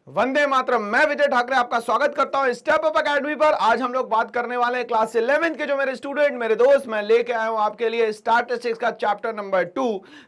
वंदे मातरम। मैं विजय ठाकरे आपका स्वागत करता हूं स्टेप अप एकेडमी पर। आज हम लोग बात करने वाले हैं क्लास 11 के जो मेरे स्टूडेंट मेरे दोस्त मैं लेके आया हूं आपके लिए स्टैटिस्टिक्स का चैप्टर नंबर 2,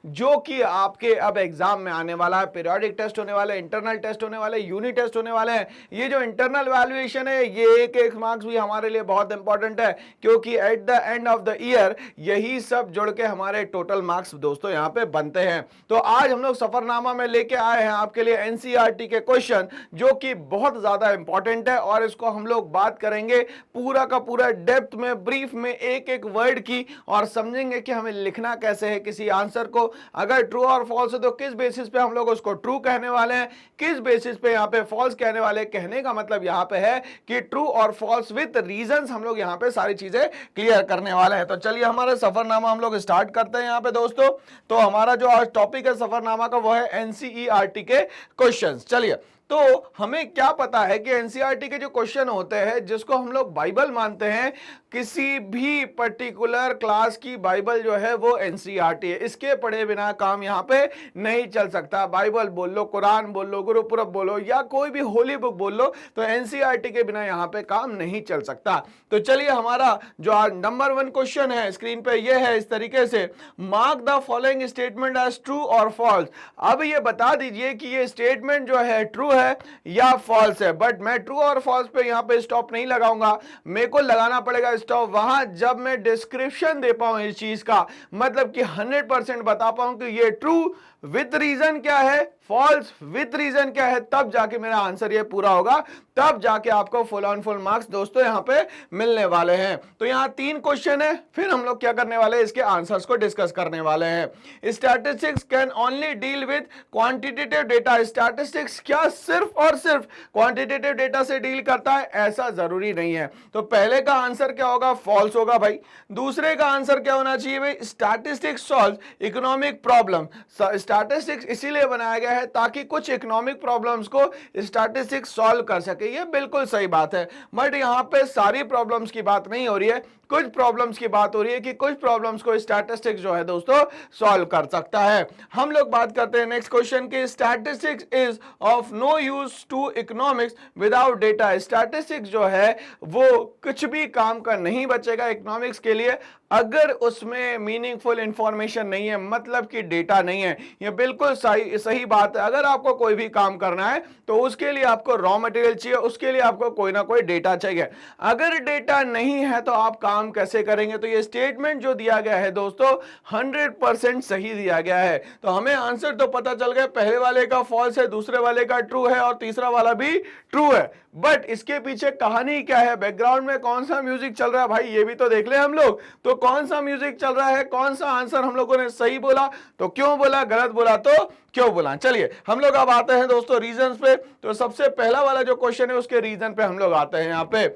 जो कि आपके अब एग्जाम में आने वाला है। पीरियोडिक टेस्ट होने वाले, इंटरनल टेस्ट होने वाले, यूनिट टेस्ट होने वाले हैं। ये जो इंटरनल वैल्यूएशन है ये एक एक मार्क्स भी हमारे लिए बहुत इंपॉर्टेंट है, क्योंकि at the end of the year यही सब जुड़ के हमारे टोटल मार्क्स दोस्तों यहाँ पे बनते हैं। तो आज हम लोग सफरनामा में लेके आए हैं आपके लिए एनसीईआरटी के क्वेश्चन, जो कि बहुत ज्यादा इंपॉर्टेंट है और इसको हम लोग बात करेंगे पूरा का पूरा डेप्थ में, ब्रीफ में, एक एक वर्ड की, और समझेंगे कि हमें लिखना कैसे है किसी आंसर को। अगर ट्रू और फॉल्स है तो किस बेसिस पे हम लोग उसको ट्रू कहने वाले हैं, किस बेसिस पे यहाँ पे फॉल्स कहने वाले। कहने का मतलब यहाँ पे है कि ट्रू और फॉल्स विद रीजंस हम लोग यहाँ पे सारी चीजें क्लियर करने वाले हैं। तो चलिए हमारा सफरनामा हम लोग स्टार्ट करते हैं यहाँ पे दोस्तों। तो हमारा जो आज टॉपिक है सफरनामा का वो है एनसीईआरटी के क्वेश्चंस। चलिए, तो हमें क्या पता है कि एनसीईआरटी के जो क्वेश्चन होते हैं, जिसको हम लोग बाइबल मानते हैं, किसी भी पर्टिकुलर क्लास की बाइबल जो है वो एनसीईआरटी है। इसके पढ़े बिना काम यहाँ पे नहीं चल सकता। बाइबल बोल लो, कुरान बोल लो, गुरुपुरब बोलो, या कोई भी होली बुक बोल लो, तो एनसीईआरटी के बिना यहाँ पे काम नहीं चल सकता। तो चलिए, हमारा जो आज नंबर 1 क्वेश्चन है स्क्रीन पे ये है इस तरीके से, mark the following statement as true और फॉल्स। अब ये बता दीजिए कि ये स्टेटमेंट जो है ट्रू है या फॉल्स है। बट मैं ट्रू और फॉल्स पे यहां पे स्टॉप नहीं लगाऊंगा, मेरे को लगाना पड़ेगा स्टॉप वहां जब मैं डिस्क्रिप्शन दे पाऊं इस चीज का, मतलब कि 100% बता पाऊं कि ये ट्रू विद रीजन क्या है, फॉल्स विद रीजन क्या है, तब जाके मेरा आंसर ये पूरा होगा, तब जाके आपको फुल ऑन फुल मार्क्स दोस्तों यहां पे मिलने वाले हैं। तो यहां 3 क्वेश्चन है, फिर हम लोग क्या करने वाले हैं, इसके आंसर्स को डिस्कस करने वाले हैं। Statistics can only deal with quantitative data. Statistics क्या सिर्फ और सिर्फ क्वांटिटेटिव डेटा से डील करता है? ऐसा जरूरी नहीं है। तो पहले का आंसर क्या होगा? फॉल्स होगा भाई। दूसरे का आंसर क्या होना चाहिए भाई? Statistics solve economic problem. Statistics इसीलिए बनाया गया है ताकि कुछ इकोनॉमिक प्रॉब्लम्स को स्टैटिस्टिक्स सॉल्व कर सके। ये बिल्कुल सही बात है, बट यहां पे सारी प्रॉब्लम्स की बात नहीं हो रही है, कुछ प्रॉब्लम्स की बात हो रही है कि कुछ प्रॉब्लम्स को स्टैटिस्टिक्स जो है दोस्तों सॉल्व कर सकता है। हम लोग बात करते हैं नेक्स्ट क्वेश्चन की, statistics is of no use to economics without data. Statistics जो है वो कुछ भी काम का नहीं बचेगा इकोनॉमिक्स के लिए अगर उसमें मीनिंगफुल इंफॉर्मेशन नहीं है, मतलब कि डेटा नहीं है। ये बिल्कुल सही बात है। अगर आपको कोई भी काम करना है तो उसके लिए आपको रॉ मटेरियल चाहिए, उसके लिए आपको कोई ना कोई डेटा चाहिए। अगर डेटा नहीं है तो आप काम कैसे करेंगे? तो ये स्टेटमेंट जो दिया गया है दोस्तों 100% सही दिया गया है। तो हमें आंसर तो पता चल गया, पहले वाले का फॉल्स है, दूसरे वाले का ट्रू है और तीसरा वाला भी ट्रू है। बट इसके पीछे कहानी क्या है, बैकग्राउंड में कौन सा म्यूजिक चल रहा है भाई, ये भी तो देख ले हम लोग। तो कौन सा म्यूजिक चल रहा है, कौन सा आंसर हम लोगों ने सही बोला, तो क्यों बोला, गलत बोला तो क्यों बोला। चलिए हम लोग अब आते हैं दोस्तों रीजंस पे। तो सबसे पहला वाला जो क्वेश्चन है उसके रीजन पे हम लोग आते हैं। यहाँ पे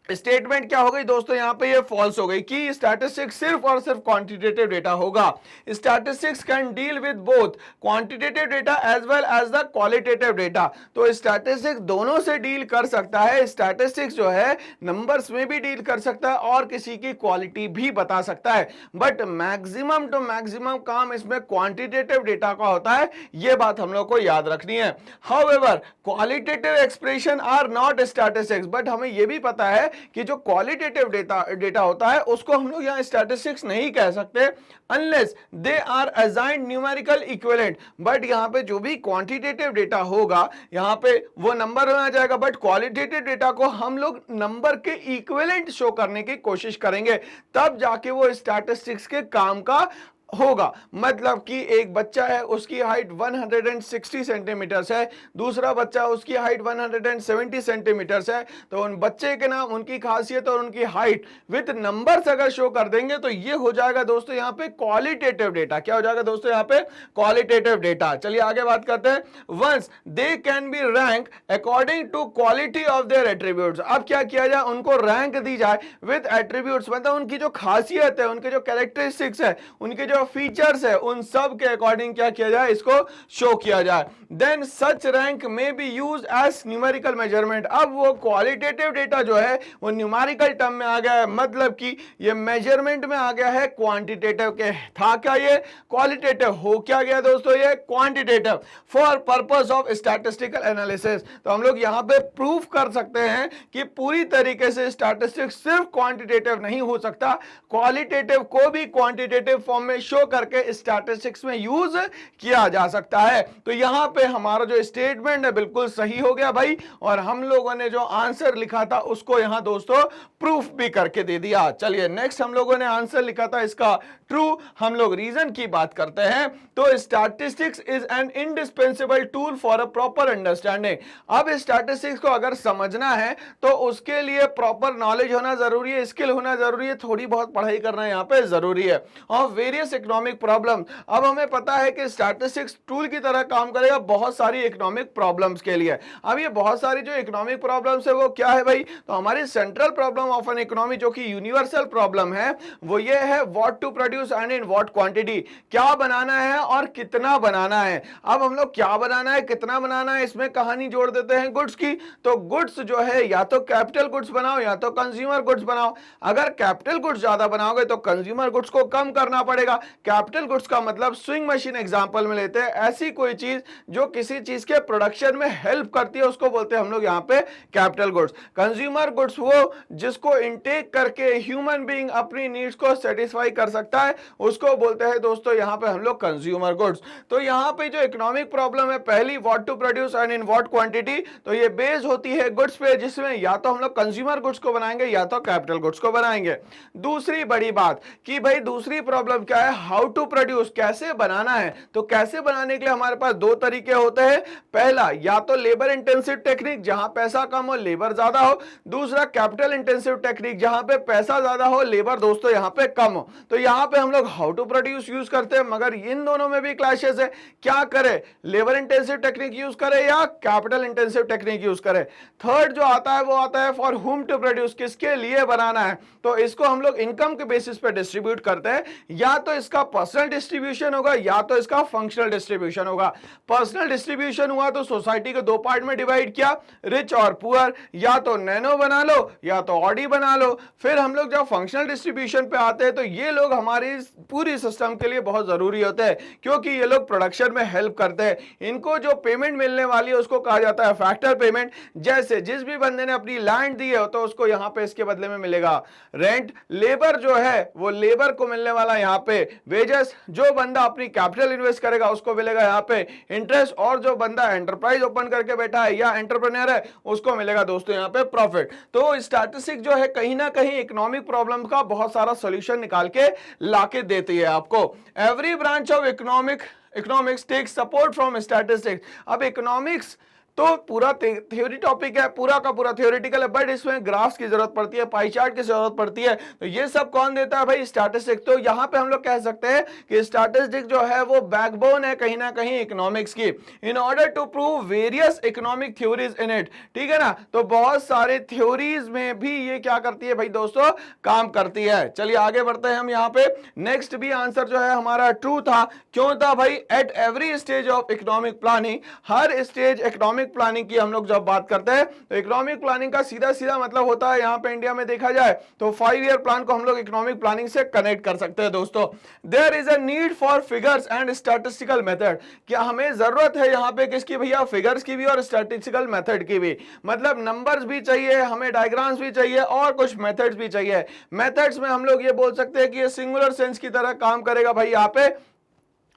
स्टेटमेंट क्या हो गई दोस्तों, यहां पे ये फॉल्स हो गई कि स्टैटिस्टिक्स सिर्फ और सिर्फ क्वांटिटेटिव डेटा होगा। Statistics can deal with both quantitative data as well as the qualitative data. तो स्टैटिस्टिक्स दोनों से डील कर सकता है। स्टैटिस्टिक्स जो है नंबर्स में भी डील कर सकता है और किसी की क्वालिटी भी बता सकता है, बट मैक्सिमम टू मैक्सिमम काम इसमें क्वांटिटेटिव डेटा का होता है। ये बात हम लोग को याद रखनी है। However qualitative expression are not statistics, but हमें यह भी पता है कि जो क्वालिटेटिव डेटा होता है उसको हम लोग यहां स्टैटिस्टिक्स नहीं कह सकते unless they are assigned numerical equivalent. But यहां पे जो भी क्वांटिटेटिव डेटा होगा यहां पे वो नंबर में आ जाएगा, बट क्वालिटेटिव डेटा को हम लोग नंबर के इक्विवेलेंट शो करने की कोशिश करेंगे, तब जाके वो स्टैटिस्टिक्स के काम का होगा। मतलब कि एक बच्चा है, उसकी हाइट 160 सेंटीमीटर है, दूसरा बच्चा उसकी हाइट 170 सेंटीमीटर है, तो उन बच्चे के नाम, उनकी खासियत और उनकी हाइट विद नंबर्स अगर शो कर देंगे तो ये हो जाएगा दोस्तों यहाँ पे क्वालिटेटिव डेटा। क्या हो जाएगा दोस्तों यहाँ पे? Qualitative data. चलिए आगे बात करते हैं। Once they can be rank according to quality of their attributes. अब क्या किया जाए, उनको रैंक दी जाए विद एट्रीब्यूट्स, मतलब उनकी जो खासियत है, उनके जो कैरेक्टरिस्टिक्स है, उनके जो जो फीचर्स है उन सब के अकॉर्डिंग क्या किया जाए, इसको शो किया जाए। Then such rank may be use as numerical measurement. अब वो क्वालिटेटिव डेटा जो है वो न्यूमेरिकल टर्म में आ गया है, मतलब कि ये मेजरमेंट में आ गया है क्वांटिटेटिव के। था क्या ये क्वालिटेटिव, हो क्या गया दोस्तों ये quantitative for purpose of statistical analysis. तो हम लोग यहां पे प्रूफ कर सकते हैं कि पूरी तरीके से स्टैटिस्टिक्स सिर्फ क्वांटिटेटिव नहीं हो सकता, क्वालिटेटिव को भी क्वांटिटेटिव फॉर्म में शो करके स्टैटिस्टिक्स में यूज किया जा सकता है। तो यहां पे हमारा जो स्टेटमेंट है बिल्कुल सही हो गया भाई, और हम लोगों ने जो आंसर लिखा था उसको यहां दोस्तों प्रूफ भी करके दे दिया। चलिए नेक्स्ट हम लोगों ने आंसर लिखा था इसका ट्रू। हम लोग रीजन की बात करते हैं। तो statistics is an indispensable tool for a proper understanding. अब स्टैटिस्टिक्स को अगर समझना है तो उसके लिए प्रॉपर नॉलेज होना जरूरी है, स्किल होना जरूरी है, थोड़ी बहुत पढ़ाई करना यहाँ पे जरूरी है। और वेरियस इकोनॉमिक प्रॉब्लम, अब हमें पता है कि स्टैटिस्टिक्स टूल की तरह काम करेगा बहुत सारी इकोनॉमिक प्रॉब्लम्स के लिए। अब ये बहुत सारी जो इकोनॉमिक प्रॉब्लम्स है वो क्या है भाई, तो हमारी central problem of an economy जो कि यूनिवर्सल प्रॉब्लम है वो ये है what to produce and in what quantity. क्या बनाना है और कितना बनाना है। अब हम लोग क्या बनाना है कितना बनाना है इसमें कहानी जोड़ देते हैं गुड्स की। तो गुड्स जो है या तो कैपिटल गुड्स बनाओ या तो कंज्यूमर गुड्स बनाओ। अगर कैपिटल गुड्स ज्यादा बनाओगे तो कंज्यूमर गुड्स को कम करना पड़ेगा। कैपिटल गुड्स का मतलब स्विंग मशीन एग्जांपल में लेते हैं, ऐसी कोई चीज जो किसी चीज के प्रोडक्शन में हेल्प करती है उसको बोलते हैं हम लोग यहाँ पे कैपिटल गुड्स। कंज्यूमर गुड्स वो जिसको इनटेक करके ह्यूमन बीइंग अपनी नीड्स को सेटिस्फाई कर सकता है उसको बोलते हैं दोस्तों यहाँ पे हम लोग कंज्यूमर गुड्स। तो यहाँ पे जो इकोनॉमिक प्रॉब्लम है पहली what to produce and in what quantity, तो ये बेस होती है गुड्स पे, जिसमें या तो हम लोग कंज्यूमर गुड्स को बनाएंगे या तो कैपिटल गुड्स को बनाएंगे। दूसरी बड़ी बात कि भाई दूसरी प्रॉब्लम क्या है, हाउ टू प्रोड्यूस, कैसे बनाना है। तो कैसे बनाने के लिए हमारे पास दो तरीके होते हैं, पहला या तो लेबर इंटेंसिव टेक्निक जहां पैसा कम हो लेबर ज्यादा हो, दूसरा कैपिटल इंटेंसिव टेक्निक जहां पे पैसा ज्यादा हो लेबर दोस्तों यहां पे कम हो। तो यहां पे हम लोग हाउ टू प्रोड्यूस यूज करते हैं, मगर इन दोनों में भी क्लैशेस है। क्या करें, लेबर इंटेंसिव टेक्निक यूज करें या कैपिटल इंटेंसिव टेक्निक यूज करें। थर्ड जो आता है वो आता है फॉर हुम टू प्रोड्यूस, किसके लिए बनाना है। तो इसको हम लोग इनकम के बेसिस पे डिस्ट्रीब्यूट करते हैं, या तो इसका पर्सनल डिस्ट्रीब्यूशन होगा या तो इसका फंक्शनल डिस्ट्रीब्यूशन होगा। पर्सनल डिस्ट्रीब्यूशन हुआ तो सोसाइटी को दो पार्ट में डिवाइड किया, रिच और पुअर, या तो नैनो बना लो या तो ऑडी बना लो। फिर हम लोग जब फंक्शनल डिस्ट्रीब्यूशन पे आते हैं तो ये लोग हमारी पूरी सिस्टम के लिए बहुत जरूरी होते हैं, क्योंकि ये लोग प्रोडक्शन में हेल्प करते हैं। इनको जो पेमेंट मिलने वाली है उसको कहा जाता है फैक्टर पेमेंट। जैसे जिस भी बंदे ने अपनी लैंड दी है तो उसको यहाँ पे इसके बदले में मिलेगा रेंट। लेबर जो है वो लेबर को मिलने वाला यहाँ पे वेजेस। जो बंदा अपनी कैपिटल इन्वेस्ट करेगा उसको मिलेगा यहाँ पे इंटरेस्ट, और जो बंदा एंटरप्राइज ओपन करके बैठा है या एंटरप्रेन्योर है उसको मिलेगा दोस्तों यहाँ पे प्रॉफिट। तो स्टैटिस्टिक्स जो है कहीं ना कहीं इकोनॉमिक प्रॉब्लम का बहुत सारा सॉल्यूशन निकाल के लाके देती है आपको। Every branch of economics take support from statistics. अब इकोनॉमिक्स तो पूरा थ्योरी टॉपिक है, पूरा का पूरा थ्योरेटिकल है, बट इसमें ग्राफ्स की जरूरत पड़ती है, पाई चार्ट की जरूरत पड़ती है। तो ये सब कौन देता है भाई, स्टैटिस्टिक्स। तो यहां पे हम लोग कह सकते हैं कि स्टैटिस्टिक्स जो है वो बैकबोन है कहीं ना कहीं इकोनॉमिक्स की, in order to prove various economic theories in it. ठीक है ना, तो बहुत सारे थ्योरीज में भी ये क्या करती है भाई दोस्तों, काम करती है। चलिए आगे बढ़ते हैं हम यहाँ पे। नेक्स्ट भी आंसर जो है हमारा ट्रू था। क्यों था भाई, at every stage of economic planning, her stage economic planning की हम लोग जब बात करते हैं तो इकोनॉमिक प्लानिंग का सीधा सीधा मतलब होता है, यहां पे इंडिया में देखा जाए तो 5 ईयर प्लान को हम लोग इकोनॉमिक प्लानिंग से कनेक्ट कर सकते हैं दोस्तों। There is a need for figures and statistical method. क्या हमें जरूरत है यहां पे किसकी भैया, फिगर्स की भी और स्टैटिस्टिकल मेथड की भी। मतलब नंबर्स भी चाहिए हमें, डायग्राम्स भी चाहिए और कुछ मेथड्स भी चाहिए। मेथड्स में हम लोग ये बोल सकते हैं कि ये सिंगुलर सेंस की तरह काम करेगा भाई यहाँ पे।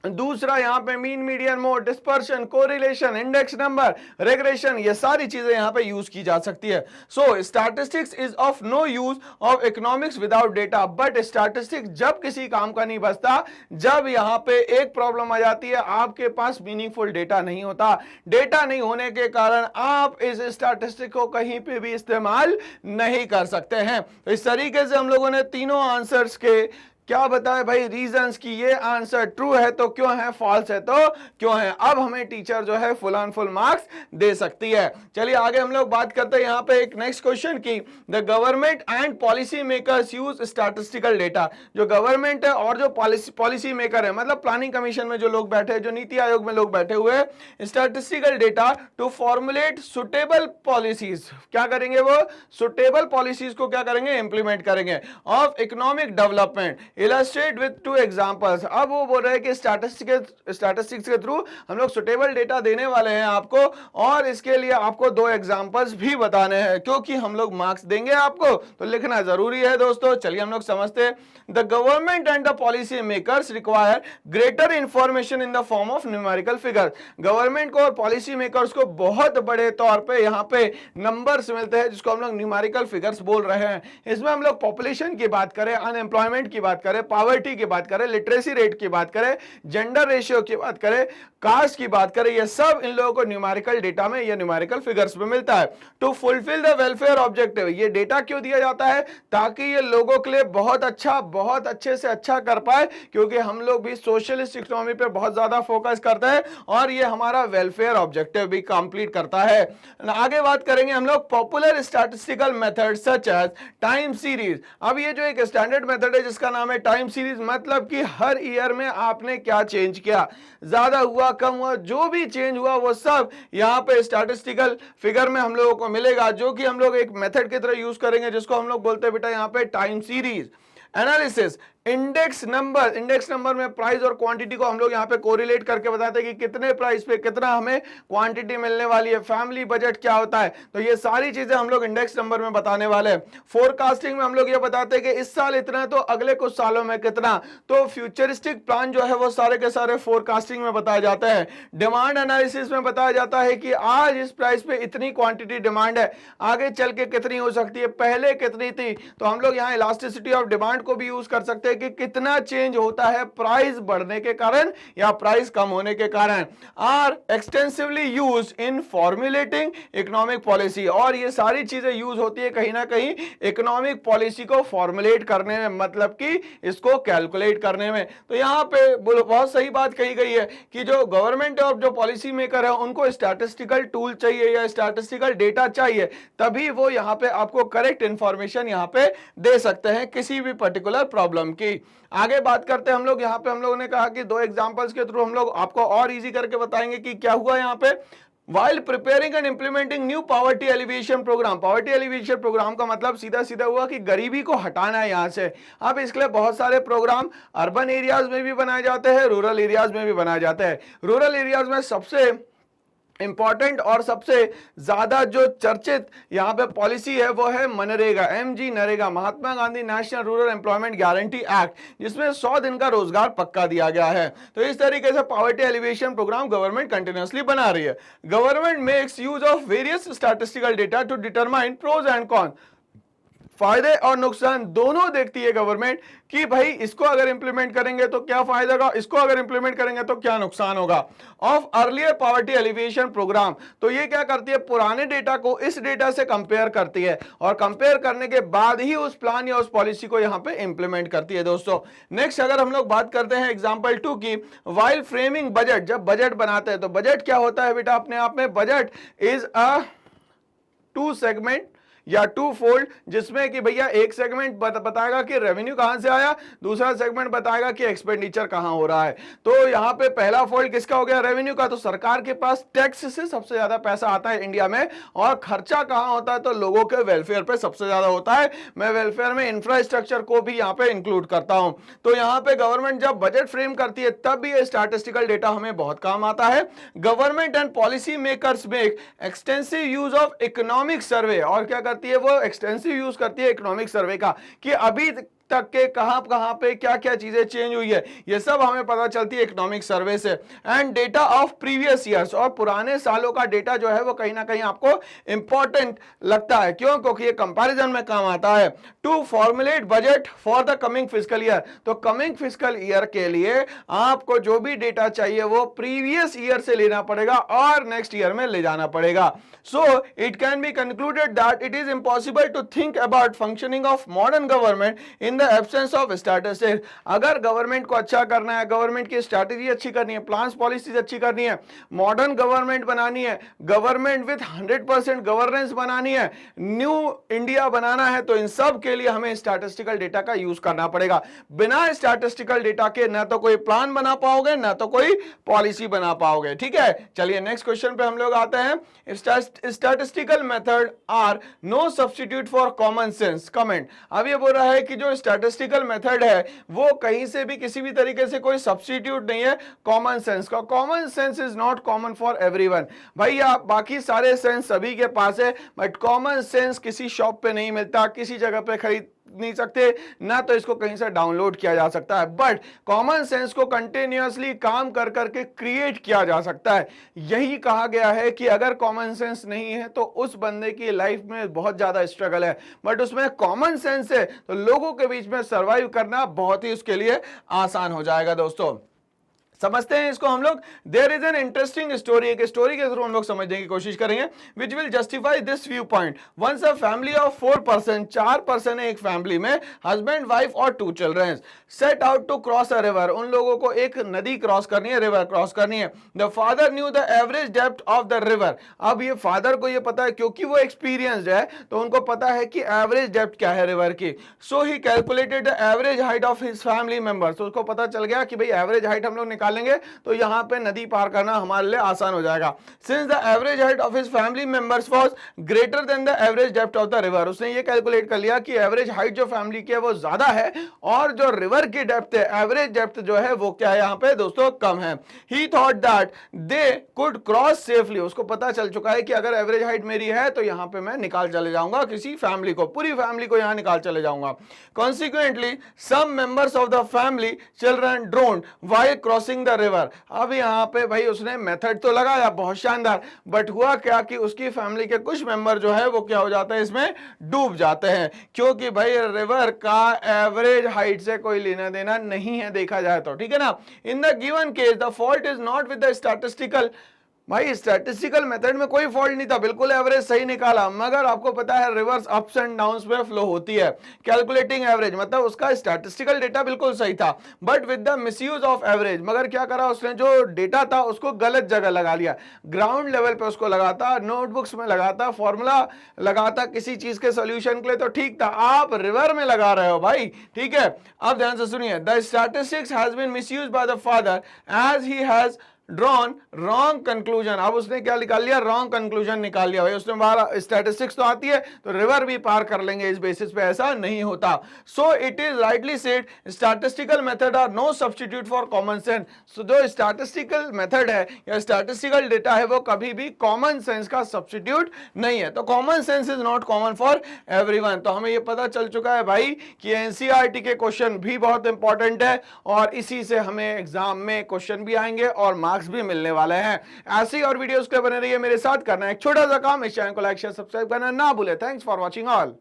दूसरा यहाँ पे mean, median, mode, dispersion, correlation, index number, regression, ये सारी चीजें यहाँ पे यूज की जा सकती है। So statistics is of no use of economics without data. But statistics जब किसी काम का नहीं बचता, जब यहाँ पे एक प्रॉब्लम आ जाती है, आपके पास मीनिंगफुल डेटा नहीं होता। डेटा नहीं होने के कारण आप इस स्टैटिस्टिक को कहीं पे भी इस्तेमाल नहीं कर सकते हैं। तो इस तरीके से हम लोगों ने तीनों आंसर्स के क्या बताए भाई रीजंस की ये आंसर ट्रू है तो क्यों है, फॉल्स है तो क्यों है। अब हमें टीचर जो है फुल ऑन फुल मार्क्स दे सकती है। चलिए आगे हम लोग बात करते हैं यहाँ पे एक नेक्स्ट क्वेश्चन की। The government and policy makers use statistical data. जो गवर्नमेंट है और जो पॉलिसी मेकर है, मतलब प्लानिंग कमीशन में जो लोग बैठे हैं, जो नीति आयोग में लोग बैठे हुए हैं, statistical data to formulate suitable policies. क्या करेंगे वो, सुटेबल पॉलिसीज को क्या करेंगे, इंप्लीमेंट करेंगे of economic development. Illustrate with two examples. अब वो बोल रहे हैं कि स्टैटिस्टिक्स के थ्रू हम लोग सुटेबल डेटा देने वाले हैं आपको, और इसके लिए आपको दो एग्जांपल्स भी बताने हैं, क्योंकि हम लोग मार्क्स देंगे आपको तो लिखना जरूरी है दोस्तों। चलिए हम लोग समझते हैं। The government and the policy makers require greater information in the form of numerical figure. Government को और पॉलिसी मेकर्स को बहुत बड़े तौर पे यहाँ पे नंबर्स मिलते हैं, जिसको हम लोग न्यूमेरिकल फिगर्स बोल रहे हैं। इसमें हम लोग पॉपुलेशन की बात करें, अनएम्प्लॉयमेंट की बात करें, पॉवर्टी की बात करें, लिटरेसी रेट की बात करें, जेंडर रेशियो की बात करें, कास्ट की बात करें, ये सब इन लोगों को न्यूमेरिकल डेटा में या न्यूमेरिकल फिगर्स में मिलता है। To fulfil the welfare objective. ये डेटा क्यों दिया जाता है, ताकि ये लोगों के लिए बहुत अच्छे से अच्छा कर पाए, क्योंकि हम लोग भी सोशलिस्ट इकोनॉमी पे बहुत ज्यादा फोकस करते हैं और ये हमारा वेलफेयर ऑब्जेक्टिव भी कंप्लीट करता है। आगे बात करेंगे हम लोग popular statistical method such as time series. अब ये जो एक स्टैंडर्ड मेथड है जिसका नाम है टाइम सीरीज, मतलब कि हर ईयर में आपने क्या चेंज किया, ज्यादा हुआ कम हुआ, जो भी चेंज हुआ वो सब यहाँ पे स्टैटिस्टिकल फिगर में हम लोगों को मिलेगा, जो कि हम लोग एक मेथड की तरह यूज करेंगे, जिसको हम लोग बोलते हैं बेटा यहाँ पे time series. Analysis index number में प्राइस और क्वांटिटी को हम लोग यहाँ पे कोरिलेट करके बताते हैं कि कितने प्राइस पे कितना हमें क्वांटिटी मिलने वाली है। फैमिली बजट क्या होता है, तो ये सारी चीजें हम लोग इंडेक्स नंबर में बताने वाले हैं। फोरकास्टिंग में हम लोग ये बताते हैं कि इस साल इतना तो अगले कुछ सालों में कितना, तो फ्यूचरिस्टिक प्लान जो है वो सारे के सारे फोरकास्टिंग में बताए जाते हैं। डिमांड एनालिसिस में बताया जाता है कि आज इस प्राइस पे इतनी क्वांटिटी डिमांड है, आगे चल के कितनी हो सकती है, पहले कितनी थी, तो हम लोग यहाँ इलास्टिसिटी ऑफ डिमांड को भी यूज कर सकते हैं कि कितना चेंज होता है प्राइस बढ़ने के कारण या प्राइस कम होने के कारण। Are extensively use in formulating economic policy. और ये सारी चीजें यूज होती है कहीं ना कहीं इकोनॉमिक पॉलिसी को फॉर्मुलेट करने में, मतलब कि इसको कैलकुलेट करने में। तो यहां पे बहुत सही बात कही गई है कि जो गवर्नमेंट और जो पॉलिसी मेकर है उनको स्टैटिस्टिकल टूल चाहिए या स्टैटिस्टिकल डेटा चाहिए, तभी वो यहां पे आपको करेक्ट इंफॉर्मेशन यहां पे दे सकते हैं किसी भी पर्टिकुलर प्रॉब्लम की। आगे बात करते हैं हम लोग। यहाँ पे हम लोगों ने कहा कि दो एग्जांपल्स के थ्रू हम लोग आपको और इजी करके बताएंगे कि क्या हुआ यहाँ पे। While preparing and implementing new poverty alleviation program, poverty alleviation program का मतलब सीधा सीधा हुआ कि गरीबी को हटाना है यहाँ से। अब इसके लिए बहुत सारे प्रोग्राम अर्बन एरियाज में भी बनाए जाते हैं, रूरल एरियाज में भी बनाए जाते हैं। रूरल एरियाज में सबसे इंपॉर्टेंट और सबसे ज्यादा जो चर्चित यहाँ पे पॉलिसी है वो है MNREGA, MG NREGA, Mahatma Gandhi national rural employment guarantee act, जिसमें 100 दिन का रोजगार पक्का दिया गया है। तो इस तरीके से poverty alleviation programme government continuously बना रही है। Government makes use of various statistical data to determine pros and cons. फायदे और नुकसान दोनों देखती है गवर्नमेंट कि भाई इसको अगर इंप्लीमेंट करेंगे तो क्या फायदा होगा, इसको अगर इंप्लीमेंट करेंगे तो क्या नुकसान होगा। Of earlier poverty alleviation programme, तो ये क्या करती है, पुराने डेटा को इस डेटा से कंपेयर करती है और कंपेयर करने के बाद ही उस प्लान या उस पॉलिसी को यहां पे इंप्लीमेंट करती है दोस्तों। नेक्स्ट अगर हम लोग बात करते हैं एग्जांपल 2 की, वाइल फ्रेमिंग बजट, जब बजट बनाते हैं तो बजट क्या होता है बेटा अपने आप में, बजट इज अ 2 सेगमेंट या 2 फोल्ड, जिसमें कि भैया एक सेगमेंट बताएगा कि रेवेन्यू कहां से आया, दूसरा सेगमेंट बताएगा कि एक्सपेंडिचर कहां हो रहा है। तो यहां पे पहला फोल्ड किसका हो गया, रेवेन्यू का। तो सरकार के पास टैक्स से सबसे ज्यादा पैसा आता है इंडिया में, और खर्चा कहां होता है, तो लोगों के वेलफेयर पे सबसे ज्यादा होता है। मैं वेलफेयर में इंफ्रास्ट्रक्चर को भी यहां पे इंक्लूड करता हूं। तो यहां पे गवर्नमेंट जब बजट फ्रेम करती है तब भी ये स्टैटिस्टिकल डेटा हमें बहुत काम आता है। Government and policy makers make extensive use of economic survey, और क्या करती है वो, एक्सटेंसिव यूज करती है इकोनॉमिक सर्वे का कि अभी तक के कहां पे क्या क्या चीजें चेंज हुई है, ये सब हमें पता चलती है इकोनॉमिक सर्वे से। And data of previous years, और पुराने सालों का डेटा जो है वो कहीं ना कहीं आपको इंपॉर्टेंट लगता है, क्यों, क्योंकि ये कंपैरिजन में काम आता है। To formulate budget for the coming fiscal year, तो कमिंग फिस्कल ईयर के लिए आपको जो भी डेटा चाहिए वो प्रीवियस ईयर से लेना पड़ेगा और नेक्स्ट ईयर में ले जाना पड़ेगा। So it can be concluded that it is impossible to think about functioning of modern government in the absence of statistics, अगर गवर्नमेंट को अच्छा करना है, गवर्नमेंट की स्ट्रैटेजी अच्छी करनी है, प्लान्स पॉलिसीज अच्छी करनी है, मॉडर्न गवर्नमेंट बनानी है, गवर्नमेंट विथ 100% गवर्नेंस बनानी है, न्यू इंडिया बनाना है, तो इन सब के लिए हमें स्टैटिस्टिकल डेटा का यूज करना पड़ेगा। बिना स्टैटिस्टिकल डेटा के ना तो कोई प्लान बना पाओगे ना तो कोई पॉलिसी बना पाओगे। ठीक है, चलिए नेक्स्ट क्वेश्चन पे हम लोग आते हैं। Statistical method are no substitute for common sense. Comment, अब ये बोल रहा है कि जो स्टैटिस्टिकल मेथड है वो कहीं से भी किसी भी तरीके से कोई सब्स्टिट्यूट नहीं है कॉमन सेंस का। Common sense is not common for everyone. भाई आप बाकी सारे सेंस सभी के पास है, बट कॉमन सेंस किसी शॉप पे नहीं मिलता, किसी जगह पे खरीद नहीं सकते, ना तो इसको कहीं से डाउनलोड किया जा सकता है, बट कॉमन सेंस को कंटिन्यूअसली काम कर करके क्रिएट किया जा सकता है। यही कहा गया है कि अगर कॉमन सेंस नहीं है तो उस बंदे की लाइफ में बहुत ज्यादा स्ट्रगल है, बट उसमें कॉमन सेंस है तो लोगों के बीच में सरवाइव करना बहुत ही उसके लिए आसान हो जाएगा। दोस्तों समझते हैं इसको हम लोग। There is an interesting story, एक स्टोरी के थ्रू हम लोग समझने की कोशिश करेंगे, which will justify this view point. Once a family of 4 person, 4 person है एक फैमिली में, हस्बैंड वाइफ और 2 children, set out to cross a river. उन लोगों को एक नदी क्रॉस करनी है, रिवर क्रॉस करनी है। The father new the average depth of the river. अब ये फादर को ये पता है क्योंकि वो एक्सपीरियंस्ड है, तो उनको पता है कि एवरेज डेप्थ क्या है रिवर की। So he calculated the average height of his family members. तो उसको पता चल गया कि भाई एवरेज हाइट हम लोग निकालेंगे तो यहां पे नदी पार करना हमारे लिए आसान हो जाएगा। Since the average height of his family members was greater than the average depth of the river, उसने ये कैलकुलेट कर लिया कि एवरेज हाइट जो फैमिली की है वो ज्यादा है और जो रिवर की डेप्थ है, एवरेज डेप्थ जो है वो क्या है यहां पे दोस्तों कम है। ही thought that they could cross safely. उसको पता चल चुका है कि अगर एवरेज हाइट मेरी है तो यहां पे मैं निकाल चले जाऊंगा किसी फैमिली को, पूरी फैमिली को यहां निकाल चले जाऊंगा। Consequently some members of the family children drowned while crossing the river. अब यहां पे भाई उसने मेथड तो लगाया बहुत शानदार, बट हुआ क्या कि उसकी फैमिली के कुछ मेंबर जो है वो क्या हो जाते हैं, इसमें डूब जाते हैं, क्योंकि भाई रिवर का एवरेज हाइट से कोई लेना देना नहीं है देखा जाए तो। ठीक है ना। In the given case the fault is not with the statistical. भाई स्टैटिस्टिकल मेथड में कोई फॉल्ट नहीं था, बिल्कुल एवरेज सही निकाला, मगर आपको पता है रिवर्स अप्स एंड डाउन्स में फ्लो होती है। कैलकुलेटिंग एवरेज मतलब उसका स्टैटिस्टिकल डेटा बिल्कुल सही था, but with the misuse of average. मगर क्या करा उसने, जो डेटा था उसको गलत जगह लगा लिया, ग्राउंड लेवल पे उसको लगाता, नोटबुक्स में लगाता, फॉर्मूला लगाता किसी चीज के सोल्यूशन के लिए तो ठीक था, आप रिवर में लगा रहे हो भाई। ठीक है, अब ध्यान से सुनिए। The statistics has been misused by the father as he has drawn wrong conclusion. अब उसने क्या निकाल लिया, रॉन्ग कंक्लूजन निकाल लिया। भाई उसने बाहर स्टैटिस्टिक्स तो आती है तो रिवर भी पार कर लेंगे, इस बेसिस पे ऐसा नहीं होता। So it is rightly said statistical method are no substitute for common sense. So जो स्टैटिस्टिकल मेथड है या स्टैटिस्टिकल डेटा है वो कभी भी कॉमन सेंस का सब्स्टिट्यूट नहीं है। तो common sense is not common for everyone. तो हमें ये पता चल चुका है भाई कि एनसीईआरटी के क्वेश्चन भी बहुत इंपॉर्टेंट है और इसी से हमें एग्जाम में क्वेश्चन भी आएंगे और मार्क्स भी मिलने वाले हैं। ऐसी और वीडियोस के बने रहिए मेरे साथ। करना एक छोटा सा काम, इस चैनल को लाइक शेयर सब्सक्राइब करना ना भूले। Thanks for watching all.